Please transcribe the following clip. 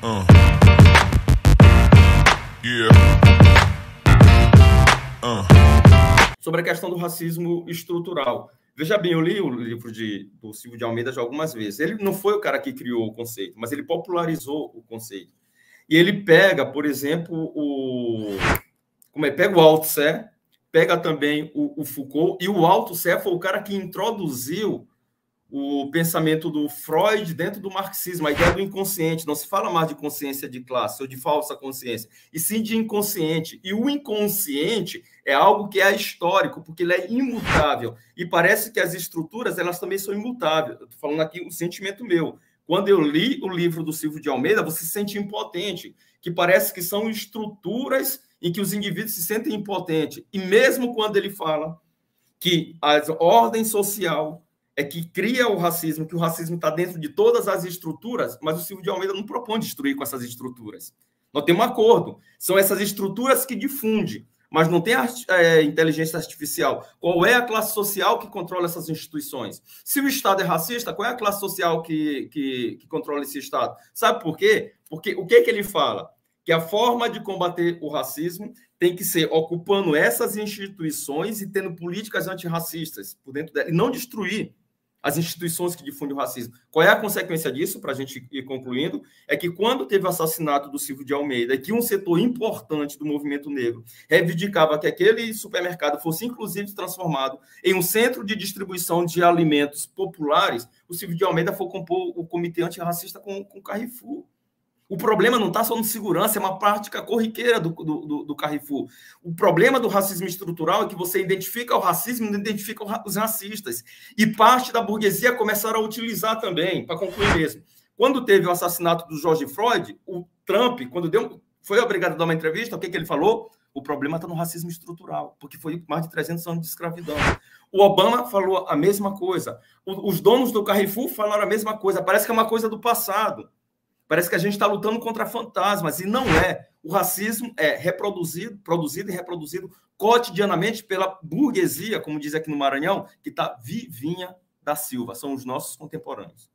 Uh. Yeah. Sobre a questão do racismo estrutural. Veja bem, eu li o livro do Silvio de Almeida já algumas vezes. Ele não foi o cara que criou o conceito, mas ele popularizou o conceito. E ele pega, por exemplo, pega o Althusser, pega também o Foucault, e o Althusser foi o cara que introduziu o pensamento do Freud dentro do marxismo, a ideia do inconsciente. Não se fala mais de consciência de classe ou de falsa consciência, e sim de inconsciente. E o inconsciente é algo que é histórico, porque ele é imutável. E parece que as estruturas, elas também são imutáveis. Estou falando aqui o sentimento meu. Quando eu li o livro do Silvio de Almeida, você se sente impotente, que parece que são estruturas em que os indivíduos se sentem impotentes. E mesmo quando ele fala que a ordem social é que cria o racismo, que o racismo está dentro de todas as estruturas, mas o Silvio de Almeida não propõe destruir com essas estruturas. Nós temos um acordo. São essas estruturas que difundem, mas não tem inteligência artificial. Qual é a classe social que controla essas instituições? Se o Estado é racista, qual é a classe social que controla esse Estado? Sabe por quê? Porque o que ele fala? Que a forma de combater o racismo tem que ser ocupando essas instituições e tendo políticas antirracistas por dentro dela, e não destruir as instituições que difundem o racismo. Qual é a consequência disso, para a gente ir concluindo? É que quando teve o assassinato do Silvio de Almeida, que um setor importante do movimento negro reivindicava que aquele supermercado fosse, inclusive, transformado em um centro de distribuição de alimentos populares, o Silvio de Almeida foi compor o comitê antirracista com o Carrefour. O problema não está só no segurança, é uma prática corriqueira do Carrefour. O problema do racismo estrutural é que você identifica o racismo e não identifica os racistas. E parte da burguesia começaram a utilizar também, para concluir mesmo. Quando teve o assassinato do George Floyd, o Trump, quando foi obrigado a dar uma entrevista, o que ele falou? O problema está no racismo estrutural, porque foi mais de 300 anos de escravidão. O Obama falou a mesma coisa. Os donos do Carrefour falaram a mesma coisa. Parece que é uma coisa do passado. Parece que a gente está lutando contra fantasmas, e não é. O racismo é produzido e reproduzido cotidianamente pela burguesia, como diz aqui no Maranhão, que está vivinha da Silva. São os nossos contemporâneos.